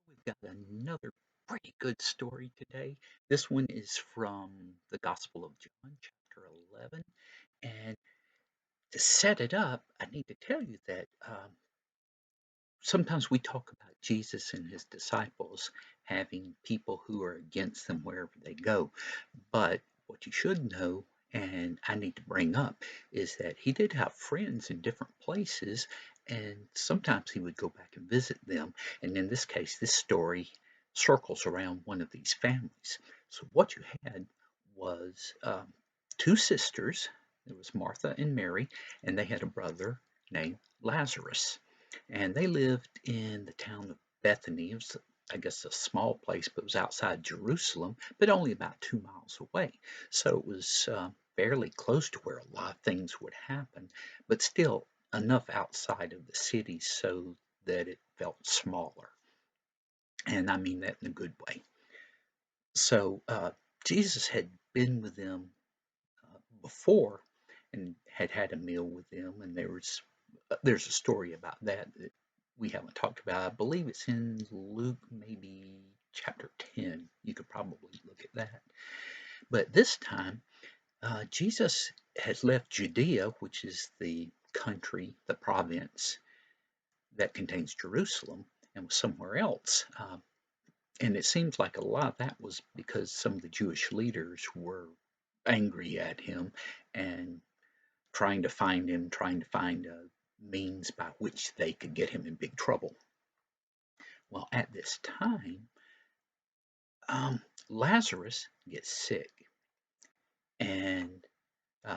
We've got another pretty good story today. This one is from the Gospel of John, chapter 11. And to set it up, I need to tell you that sometimes we talk about Jesus and his disciples having people who are against them wherever they go. But what you should know, and I need to bring up, is that he did have friends in different places, and sometimes he would go back and visit them. And in this case, this story circles around one of these families. So what you had was two sisters. There was Martha and Mary, and they had a brother named Lazarus. And they lived in the town of Bethany. It was, I guess, a small place, but it was outside Jerusalem, but only about 2 miles away. So it was fairly close to where a lot of things would happen, but still enough outside of the city so that it felt smaller. And I mean that in a good way. So Jesus had been with them before and had had a meal with them, and there's a story about that that we haven't talked about. I believe it's in Luke, maybe chapter 10. You could probably look at that. But this time, Jesus has left Judea, which is the country, the province that contains Jerusalem, and was somewhere else. And it seems like a lot of that was because some of the Jewish leaders were angry at him and trying to find him, trying to find a means by which they could get him in big trouble. Well, at this time, Lazarus gets sick, and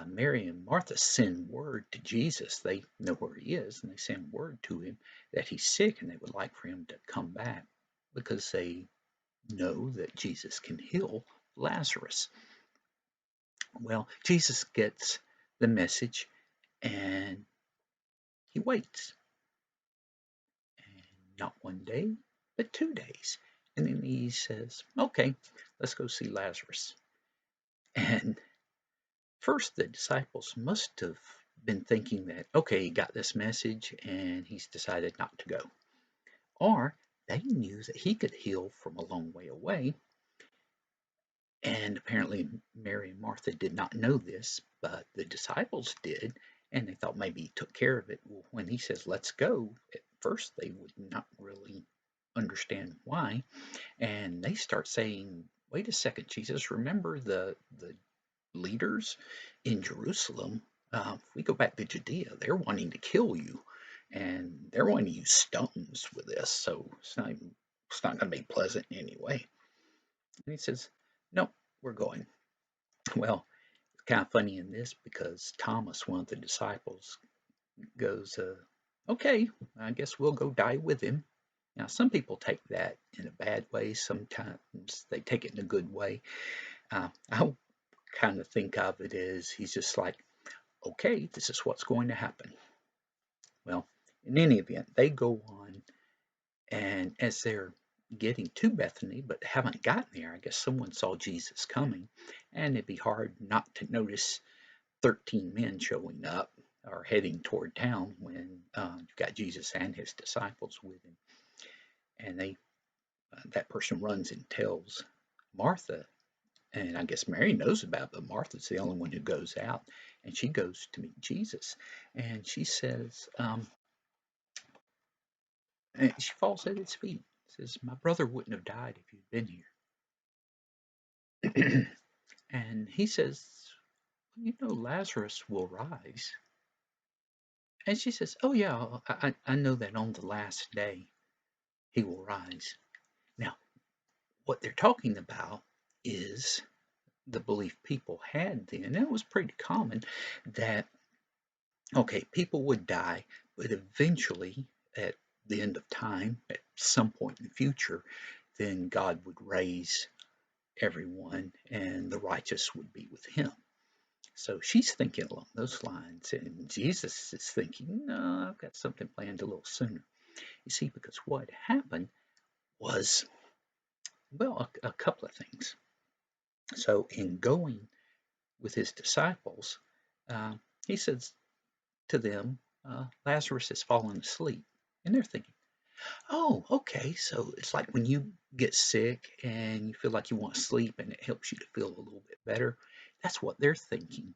Mary and Martha send word to Jesus. They know where he is, and they send word to him that he's sick and they would like for him to come back because they know that Jesus can heal Lazarus. Well, Jesus gets the message and he waits. And not one day, but 2 days. And then he says, okay, let's go see Lazarus. And first, the disciples must have been thinking that, okay, he got this message and he's decided not to go. Or they knew that he could heal from a long way away. And apparently, Mary and Martha did not know this, but the disciples did. And they thought maybe he took care of it. Well, when he says, let's go, at first they would not really understand why. And they start saying, wait a second, Jesus, remember the leaders in Jerusalem? If we go back to Judea, they're wanting to kill you. And they're wanting to use stones with this. So it's not going to be pleasant anyway. And he says, no, we're going. Well, it's kind of funny in this because Thomas, one of the disciples, goes, okay, I guess we'll go die with him. Now, some people take that in a bad way. Sometimes they take it in a good way. I kind of think of it as he's just like, okay, this is what's going to happen. Well, in any event, they go on, and as they're getting to Bethany, but haven't gotten there, I guess someone saw Jesus coming, and it'd be hard not to notice 13 men showing up or heading toward town when you've got Jesus and his disciples with him. And that person runs and tells Martha, and I guess Mary knows about it, but Martha's the only one who goes out, and she goes to meet Jesus, and she says, and she falls at his feet, says, "My brother wouldn't have died if you'd been here." And he says, "You know, Lazarus will rise." And she says, "Oh yeah, I know that on the last day he will rise." Now, what they're talking about is the belief people had then, and it was pretty common that, okay, people would die, but eventually, at the end of time, at some point in the future, then God would raise everyone and the righteous would be with him. So she's thinking along those lines, and Jesus is thinking, no, I've got something planned a little sooner. You see, because what happened was, well, a couple of things. So, in going with his disciples, he says to them, Lazarus has fallen asleep. And they're thinking, Oh, okay. So it's like when you get sick and you feel like you want to sleep and it helps you to feel a little bit better. That's what they're thinking.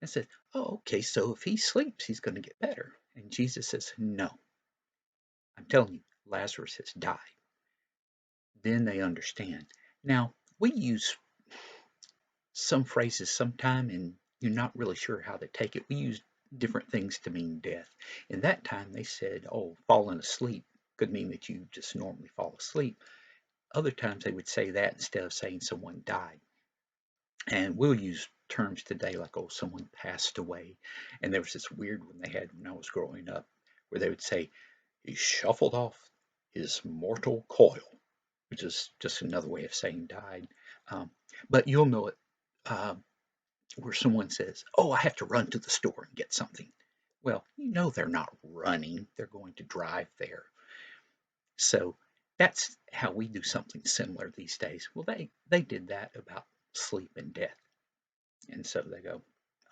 I said, oh, okay. So if he sleeps, he's going to get better. And Jesus says, no, I'm telling you, Lazarus has died. Then they understand. Now, we use some phrases sometime and you're not really sure how to take it. We use different things to mean death. In that time, they said, oh, falling asleep could mean that you just normally fall asleep. Other times they would say that instead of saying someone died. And we'll use terms today like, oh, someone passed away. And there was this weird one they had when I was growing up where they would say, he shuffled off his mortal coil, which is just another way of saying died. Um, but you'll know it where someone says, oh, I have to run to the store and get something. Well, you know they're not running, they're going to drive there. So that's how we do something similar these days. Well, they did that about sleep and death. And so they go,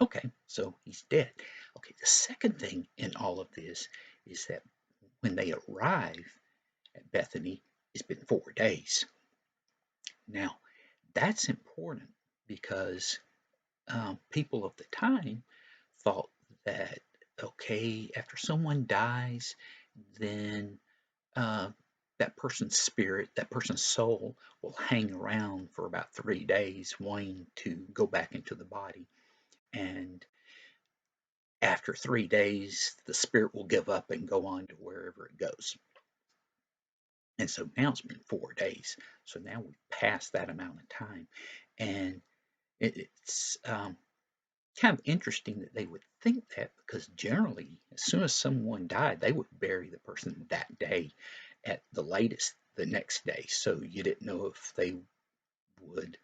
okay, so he's dead. Okay, the second thing in all of this is that when they arrive at Bethany, it's been 4 days. Now, that's important because people of the time thought that, okay, after someone dies, then uh, that person's spirit, that person's soul will hang around for about 3 days, wanting to go back into the body. And after 3 days, the spirit will give up and go on to wherever it goes. And so now it's been 4 days. So now we've passed that amount of time. And it's kind of interesting that they would think that because generally, as soon as someone died, they would bury the person that day, at the latest the next day. So you didn't know if they would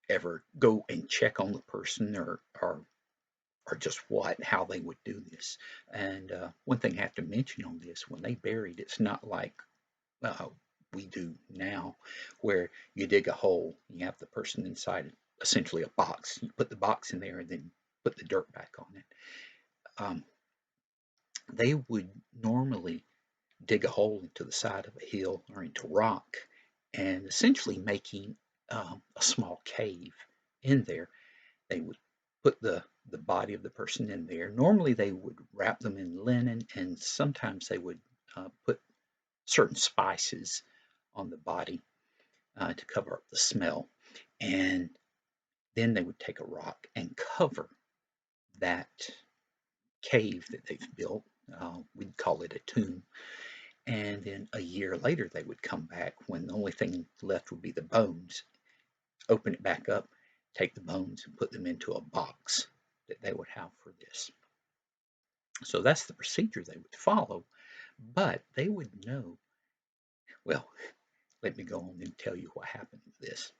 ever go and check on the person or just how they would do this. And one thing I have to mention on this, when they buried, it's not like uh, we do now, where you dig a hole, you have the person inside essentially a box. You put the box in there and then put the dirt back on it. Um, they would normally dig a hole into the side of a hill or into rock and essentially making a small cave in there. They would put the body of the person in there. Normally, they would wrap them in linen, and sometimes they would put certain spices on the body to cover up the smell. And then they would take a rock and cover that cave that they've built. We'd call it a tomb. And then a year later, they would come back when the only thing left would be the bones, open it back up, take the bones, and put them into a box that they would have for this. So that's the procedure they would follow, but they would know. Well, let me go on and tell you what happened with this.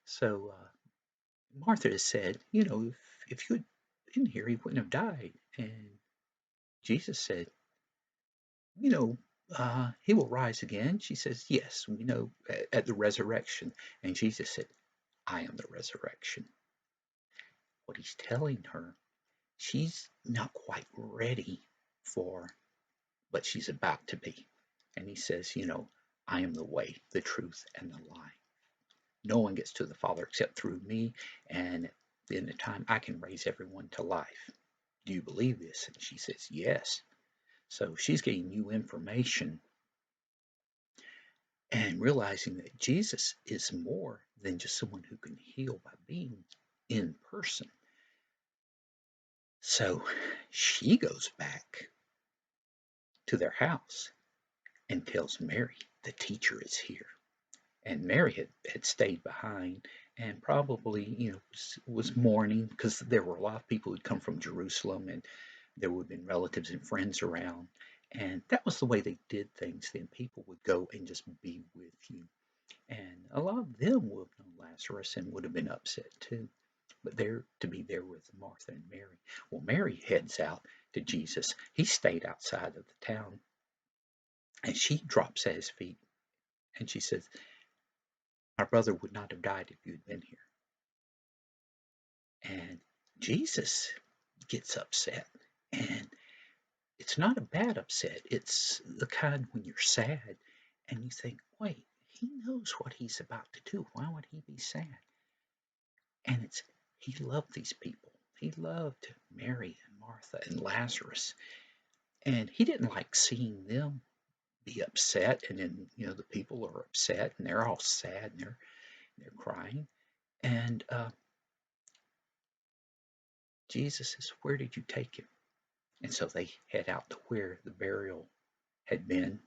So Martha has said, if you had been here, he wouldn't have died. And Jesus said, you know, he will rise again. She says, yes, we know at the resurrection. And Jesus said, I am the resurrection. What he's telling her, she's not quite ready for, but she's about to be. And he says, I am the way, the truth, and the life. No one gets to the Father except through me, and at the end of time, I can raise everyone to life. Do you believe this? And she says, yes. So she's getting new information and realizing that Jesus is more than just someone who can heal by being in person. So she goes back to their house and tells Mary, the teacher is here. And Mary had stayed behind and probably, was mourning because there were a lot of people who'd come from Jerusalem and there would have been relatives and friends around. And that was the way they did things then. People would go and just be with you. And a lot of them would have known Lazarus and would have been upset too. But they're to be there with Martha and Mary. Well, Mary heads out to Jesus. He stayed outside of the town. And she drops at his feet and she says, my brother would not have died if you'd been here. And Jesus gets upset and it's not a bad upset. It's the kind when you're sad and you think, wait, he knows what he's about to do. Why would he be sad? And it's he loved these people. He loved Mary and Martha and Lazarus. And he didn't like seeing them be upset. And then, the people are upset and they're all sad and they're crying. And Jesus says, where did you take him? And so they head out to where the burial had been.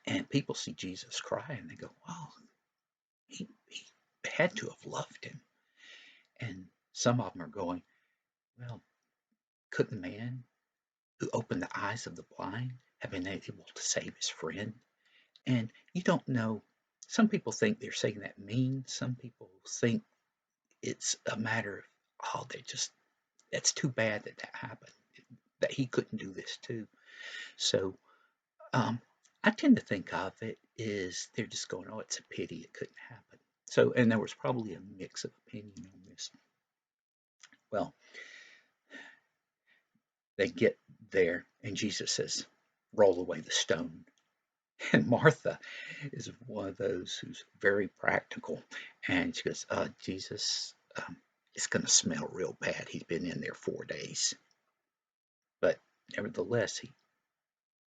And people see Jesus cry and they go, oh, he had to have loved him. And some of them are going, well, couldn't the man who opened the eyes of the blind have been able to save his friend? And you don't know. Some people think they're saying that mean. Some people think it's a matter of, oh, that's too bad that happened, that he couldn't do this too. So um, I tend to think of it is they're just going, oh, it's a pity it couldn't happen. So, and there was probably a mix of opinion on this. Well, they get there, and Jesus says, roll away the stone. And Martha is one of those who's very practical. And she goes, Jesus, it's going to smell real bad. He's been in there 4 days. But nevertheless,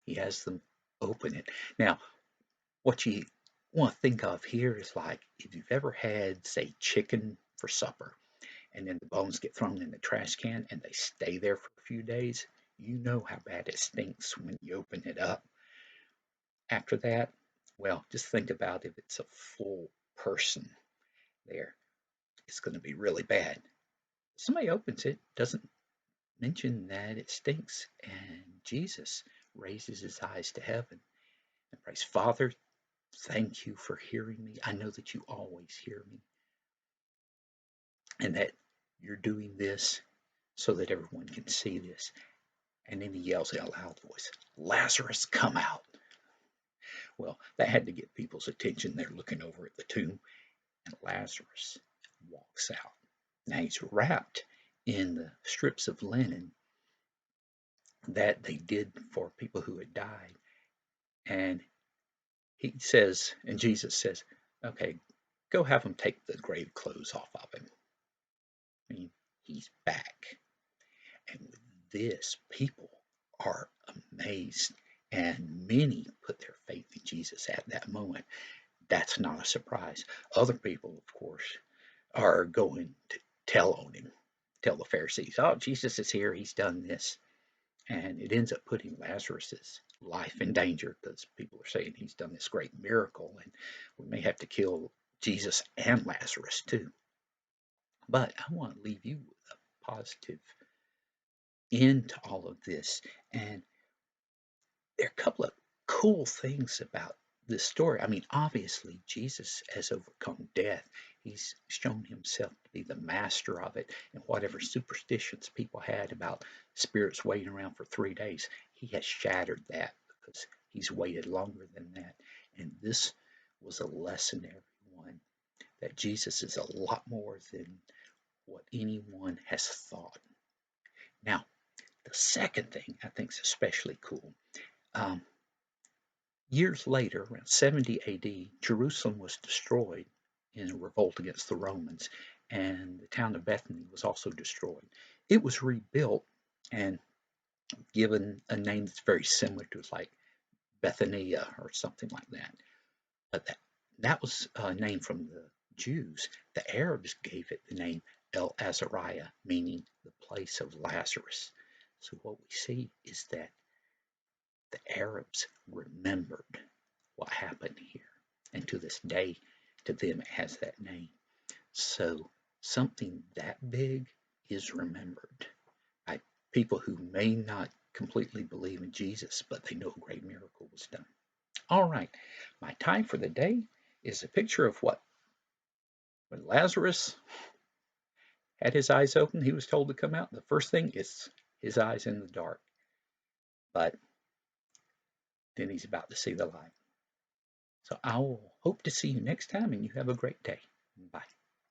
he has them open it. Now, what you want to think of here is like if you've ever had, say, chicken for supper, and then the bones get thrown in the trash can and they stay there for a few days, you know how bad it stinks when you open it up. After that, well, just think about if it's a full person there, it's going to be really bad. Somebody opens it, doesn't mention that it stinks, and Jesus raises his eyes to heaven and prays, Father, thank you for hearing me. I know that you always hear me, and that you're doing this so that everyone can see this. And then he yells in a loud voice, Lazarus, come out. Well, that had to get people's attention. They're looking over at the tomb, and Lazarus walks out. Now he's wrapped in the strips of linen that they did for people who had died. And he says, and Jesus says, okay, go have him take the grave clothes off of him. I mean, he's back. And with this, people are amazed. And many put their faith in Jesus at that moment. That's not a surprise. Other people, of course, are going to tell on him, tell the Pharisees, oh, Jesus is here, he's done this. And it ends up putting Lazarus's life in danger because people are saying he's done this great miracle and we may have to kill Jesus and Lazarus too. But I want to leave you with a positive end to all of this. And there are a couple of cool things about this story. I mean, obviously, Jesus has overcome death. He's shown himself to be the master of it. And whatever superstitions people had about spirits waiting around for 3 days, he has shattered that because he's waited longer than that. And this was a lesson, everyone, that Jesus is a lot more than what anyone has thought. Now, the second thing I think is especially cool. Um, Years later, around 70 AD, Jerusalem was destroyed in a revolt against the Romans, and the town of Bethany was also destroyed. It was rebuilt and given a name that's very similar to like Bethania or something like that. But that was a name from the Jews. The Arabs gave it the name El Azariah, meaning the place of Lazarus. So what we see is that the Arabs remembered what happened here. And to this day, to them, it has that name. So something that big is remembered by people who may not completely believe in Jesus, but they know a great miracle was done. All right, my time for the day is a picture of what when Lazarus had his eyes open, he was told to come out. The first thing is his eyes in the dark, but then he's about to see the light. So I will hope to see you next time, and you have a great day. Bye.